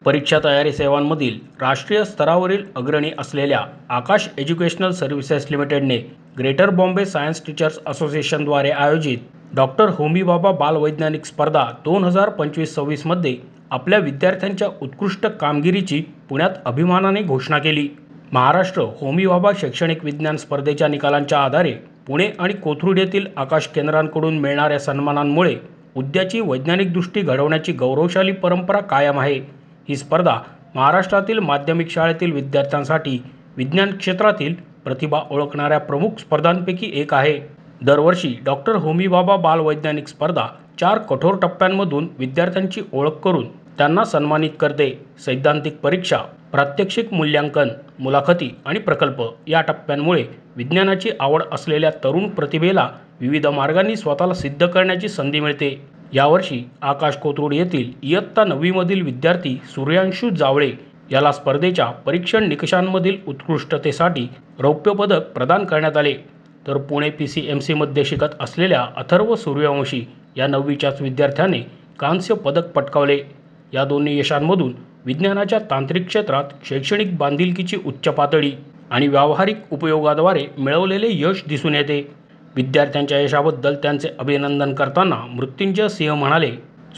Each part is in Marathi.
परीक्षा तयारी सेवांमधील राष्ट्रीय स्तरावरील अग्रणी असलेल्या आकाश एज्युकेशनल सर्व्हिसेस लिमिटेडने ग्रेटर बॉम्बे सायन्स टीचर्स असोसिएशनद्वारे आयोजित डॉक्टर होमी भाभा बालवैज्ञानिक स्पर्धा 2025-26 मध्ये आपल्या विद्यार्थ्यांच्या उत्कृष्ट कामगिरीची पुण्यात अभिमानाने घोषणा केली। महाराष्ट्र होमी भाभा शैक्षणिक विज्ञान स्पर्धेच्या निकालांच्या आधारे पुणे आणि कोथरूड येथील आकाश केंद्रांकडून मिळणाऱ्या सन्मानांमुळे उद्याची वैज्ञानिक दृष्टी घडवण्याची गौरवशाली परंपरा कायम आहे। ही स्पर्धा महाराष्ट्रातील माध्यमिक शाळेतील विद्यार्थ्यांसाठी विज्ञान क्षेत्रातील प्रतिभा ओळखणाऱ्या प्रमुख स्पर्धांपैकी एक आहे। दरवर्षी डॉक्टर होमी भाभा बालवैज्ञानिक स्पर्धा 4 कठोर टप्प्यांमधून विद्यार्थ्यांची ओळख करून त्यांना सन्मानित करते। सैद्धांतिक परीक्षा, प्रात्यक्षिक मूल्यांकन, मुलाखती आणि प्रकल्प या टप्प्यांमुळे विज्ञानाची आवड असलेल्या तरुण प्रतिभेला विविध मार्गांनी स्वतःला सिद्ध करण्याची संधी मिळते। यावर्षी आकाश कोथरूड येथील इयत्ता 9वी मधील विद्यार्थी सूर्यांशू जावळे याला स्पर्धेच्या परीक्षण निकषांमधील उत्कृष्टतेसाठी रौप्य पदक प्रदान करण्यात आले, तर पुणे PCMC मध्ये शिकत असलेल्या अथर्व सूर्यवंशी या 9वीच्याच विद्यार्थ्याने कांस्य पदक पटकावले। या दोन्ही यशांमधून विज्ञानाच्या तांत्रिक क्षेत्रात शैक्षणिक बांधिलकीची उच्च पातळी आणि व्यावहारिक उपयोगाद्वारे मिळवलेले यश दिसून येते। विद्यार्थ्यांच्या यशाबद्दल त्यांचे अभिनंदन करताना मृत्युंजय सिंह म्हणाले,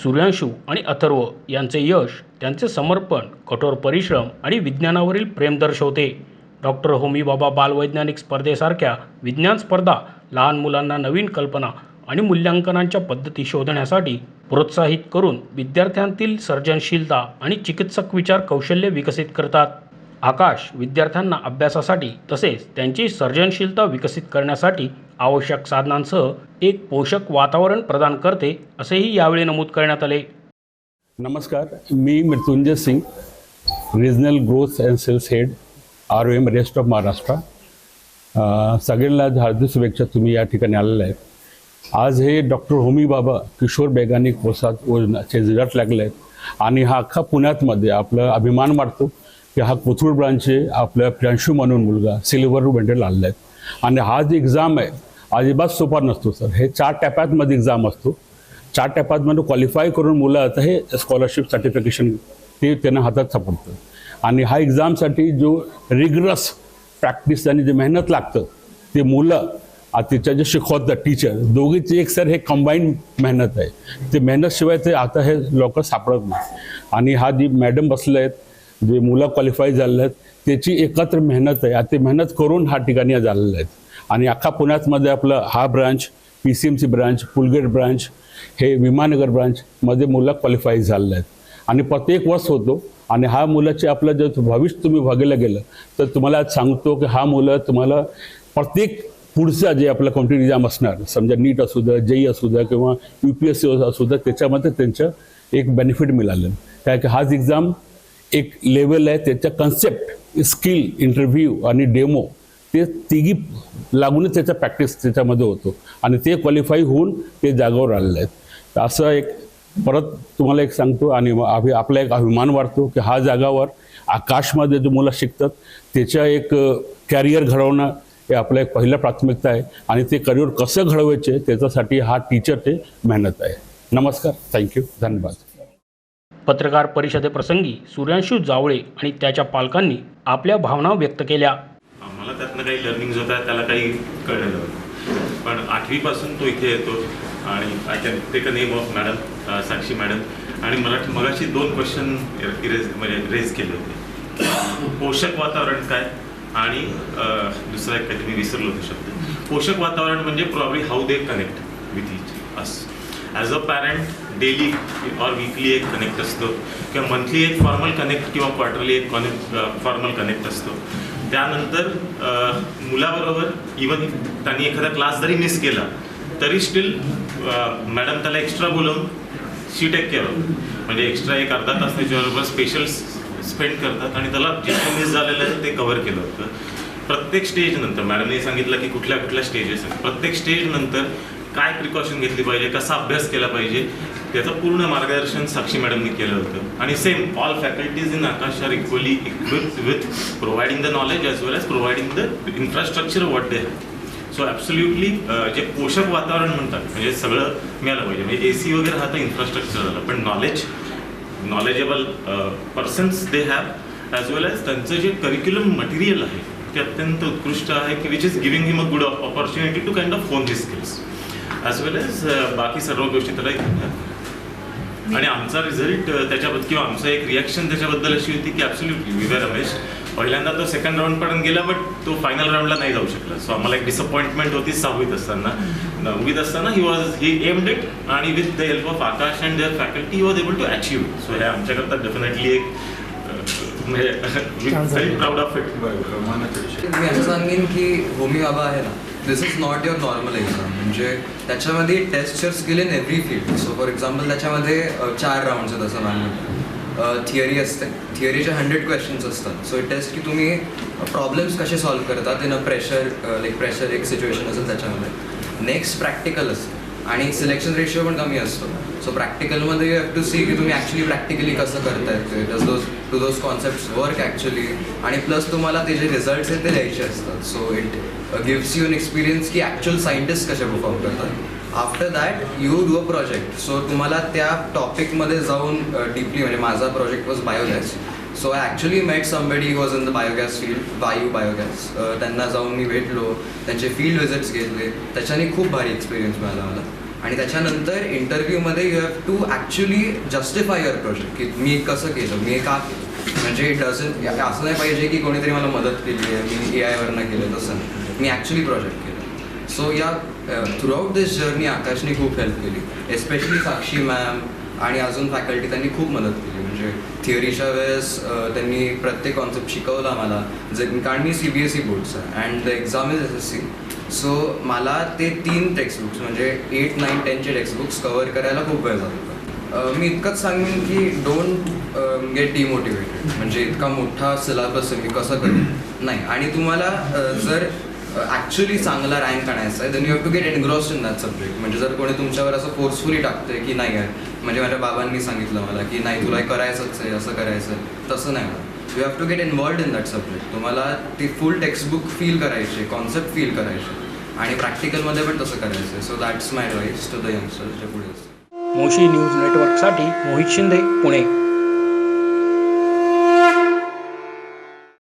सूर्यांशू आणि अथर्व यांचे यश त्यांचे समर्पण, कठोर परिश्रम आणि विज्ञानावरील प्रेम दर्शवते। डॉक्टर होमी भाभा बालवैज्ञानिक स्पर्धेसारख्या विज्ञान स्पर्धा लहान मुलांना नवीन कल्पना आणि मूल्यांकनांच्या पद्धती शोधण्यासाठी प्रोत्साहित करून विद्यार्थ्यांतील सर्जनशीलता आणि चिकित्सक विचार कौशल्य विकसित करतात। आकाश विद्यार्थ्यांना अभ्यासासाठी तसेच त्यांची सर्जनशीलता विकसित करण्यासाठी आवश्यक साधनांसह एक पोषक वातावरण प्रदान करते, असेही यावेळी नमूद करण्यात आले। नमस्कार, मी Mrityunjay Singh, regional growth and sales head ROM rest of Maharashtra. सगळ्यांना हार्दिक शुभेच्छा, तुम्ही या ठिकाणी आलेले आहेत। आज हे डॉक्टर होमी भाभा किशोर वैज्ञानिक प्रोत्साहन योजनेचे रिझल्ट लागले आहेत आणि हा अख्खा पुण्यातमध्ये आपला अभिमान वाटतो की हा कोथरूड ब्रांचचे आपल्या प्रियांशू म्हणून मुलगा सिल्वर मेडल आलेला आहे। आणि हा जो एक्झाम आहे अजिबात सोपा नसतो सर, हे 4 टप्प्यामध्ये एक्झाम असतो। 4 टप्प्यामध्ये क्वालिफाय करून मुलं आता हे स्कॉलरशिप सर्टिफिकेशन ते त्यांना हातात सापडतं। आणि हा एक्झामसाठी जो रिगरस प्रॅक्टिस आणि जे मेहनत लागतं ते मुलं तिच्या जे शिकवतात टीचर दोघीचे एक सर हे कंबाईन मेहनत आहे। ते मेहनतशिवाय ते आता हे लवकर सापडत नाही। आणि हा जी मॅडम बसले आहेत, जे मुलं क्वालिफाय झाले आहेत, त्याची एकत्र मेहनत आहे। ते मेहनत करून हा ठिकाणी झालेले आहेत। आणि अख्खा पुण्यातमध्ये आपलं हा branch, PCMC branch, Pulgate branch, हे विमाननगर ब्रांचमध्ये मुलं क्वालिफाय झालेले आहेत। आणि प्रत्येक वर्ष होतो आणि हा मुलाचे आपलं जर भविष्य तुम्ही बघायला गेलं तर तुम्हाला आज सांगतो की हा मुलं तुम्हाला प्रत्येक पुढचा जे आपलं कॉम्पिटिटिव्ह एक्झाम असणार, समजा नीट असू द्या, JEE असू द्या किंवा UPSC असू द्या, त्याच्यामध्ये त्यांचं एक बेनिफिट मिळालं। कारण की हाच एक्झाम एक लेवल आहे, त्याच्या कन्सेप्ट, स्किल, इंटरव्ह्यू आणि डेमो ते तिघी लागूनच त्याचा प्रॅक्टिस त्याच्यामध्ये होतो आणि ते क्वालिफाय होऊन ते जागावर आलेले आहेत। तर असं एक परत तुम्हाला एक सांगतो आणि आपला एक अभिमान वाटतो की हा जागावर आकाशमध्ये जो मुलं शिकतात त्याच्या एक कॅरियर घडवणं हे आपलं एक पहिलं प्राथमिकता आहे आणि ते करिअर कसं घडवायचे त्याच्यासाठी हा टीचरचे मेहनत आहे। नमस्कार, थँक्यू, धन्यवाद। पत्रकार परिषदेप्रसंगी सूर्यांशू जावळे आणि त्याच्या पालकांनी आपल्या भावना व्यक्त केल्या। मला त्यातनं काही लर्निंग्स होता, त्याला काही कळलेलं होतं, पण 8वी पासून तो इथे येतो आणि I can take a name of madam Sakshi madam. आणि मगाशी 2 क्वेश्चन रेज केले होते, पोषक वातावरण काय आणि दुसरा एक काहीतरी मी विसरलो होतो शब्द। पोषक वातावरण म्हणजे probably how they connect with each us as a parent, daily or weekly एक कनेक्ट असतो किंवा मंथली एक फॉर्मल कनेक्ट किंवा क्वार्टरली एक फॉर्मल कनेक्ट असतो। त्यानंतर मुलाबरोबर इवन त्यांनी एखादा क्लास जरी मिस केला तरी स्टील मॅडम त्याला एक्स्ट्रा बोलवून शी टेक केअर ऑफ, म्हणजे एक्स्ट्रा एक अर्धा तास त्याच्याबरोबर स्पेशल स्पेंड करतात आणि त्याला जे मिस झालेलं आहे ते कव्हर केलं होतं। प्रत्येक स्टेज नंतर मॅडमने सांगितलं की कुठल्या कुठल्या स्टेजेस आहेत, प्रत्येक स्टेज नंतर काय प्रिकॉशन घेतली पाहिजे, कसा अभ्यास केला पाहिजे, त्याचं पूर्ण मार्गदर्शन साक्षी मॅडमने केलं होतं। आणि same all faculties in Aakash are equally equipped with providing the knowledge as well as providing the infrastructure what they have. So absolutely जे पोषक वातावरण म्हणतात म्हणजे सगळं मिळालं पाहिजे, म्हणजे AC वगैरे हा तर इन्फ्रास्ट्रक्चर झालं, पण knowledge knowledgeable persons they have, as well as त्यांचं जे करिक्युलम मटेरियल आहे ते अत्यंत उत्कृष्ट आहे की which is giving him a good opportunity to kind of hone his skills, as well as बाकी सर्व गोष्टी त्याला येतात. आणि आमचा रिझल्ट त्याच्याबद्दल किंवा आमचं एक रिॲक्शन त्याच्याबद्दल अशी होती की ॲब्सोल्युटली वी वर अमेज्ड. पहिल्यांदा तो सेकंड राऊंडपर्यंत गेला, बट तो फायनल राऊंडला नाही जाऊ शकला. सो आम्हाला एक डिसअपॉइंटमेंट होती 6वीत असताना. ही एम्ड इट, आणि with the help of Aakash and their faculty he was able to achieve. So हे आमच्याकरता डेफिनेटली एक म्हणजे व्हेरी प्राऊड ऑफ इट. मी असं सांगेन की होमी बाबा आहे ना, this is not your normal exam. म्हणजे त्याच्यामध्ये test skill in every field. So for example त्याच्यामध्ये 4 राऊंड्स आहेत असं मानलं. थिअरी असते, थिअरीचे 100 क्वेश्चन्स असतात. सो इट टेस्ट की तुम्ही प्रॉब्लेम्स कसे सॉल्व्ह करतात इन अ प्रेशर एक सिच्युएशन असेल त्याच्यामध्ये. नेक्स्ट प्रॅक्टिकल असतं आणि सिलेक्शन रेशिओ पण कमी असतो. सो प्रॅक्टिकलमध्ये यू हॅव टू सी की तुम्ही ॲक्च्युली प्रॅक्टिकली कसं करतायत, do those concepts work actually, आणि प्लस तुम्हाला ते जे रिझल्ट्स आहेत ते लिहायचे असतात. So it gives you an experience की ॲक्च्युअल सायंटिस्ट कसे परफॉर्म करतात. After that you do a project. So तुम्हाला त्या टॉपिकमध्ये जाऊन डीपली, म्हणजे माझा project was biogas. So I actually met somebody was in the biogas field, biogas. त्यांना जाऊन मी भेटलो, त्यांचे फील्ड विजिट्स घेतले, त्याच्याने खूप भारी एक्सपिरियन्स मिळाला मला. आणि त्याच्यानंतर इंटरव्ह्यूमध्ये you have to actually justify your project की मी कसं केलं, मी का केलं. म्हणजे इट डझंट असं नाही पाहिजे की कोणीतरी मला मदत केली आहे, मी AI वरनं केलं, तसं नाही. मी ॲक्च्युली प्रोजेक्ट केलं. सो या थ्रूआउट दिस जर्नी आकाशने खूप हेल्प केली, एस्पेशली साक्षी मॅम आणि अजून फॅकल्टी त्यांनी खूप मदत केली. म्हणजे थिअरीच्या वेळेस त्यांनी प्रत्येक कॉन्सेप्ट शिकवला मला, कारण मी CBSE बोर्डचा and the exam is SSC. So मला ते 3 टेक्स्टबुक्स म्हणजे 8, 9, 10चे टेक्स्टबुक्स कवर करायला खूप वेळ झाला होता. मी इतकंच सांगेन की डोंट गेट डिमोटिवेटेड. म्हणजे इतका मोठा सिलेबस आहे, मी कसं करू नाही. आणि तुम्हाला जर ॲक्च्युली चांगला रँक आणायचा आहे, then you have to get engrossed in that subject. म्हणजे जर कोणी तुमच्यावर असं फोर्सफुली टाकतंय की नाही आहे, म्हणजे माझ्या बाबांनी सांगितलं मला की नाही तुला करायचंच आहे, असं करायचं आहे, तसं नाही होणार. You have to get involved in that subject. तुम्हाला ती फुल टेक्स्टबुक फील करायची, कॉन्सेप्ट फील करायचे, आणि प्रॅक्टिकलमध्ये पण तसं करायचं आहे. So that's my advice to the youngsters जे पुढे असतात. मोशी न्यूज नेटवर्कसाठी मोहित शिंदे, पुणे.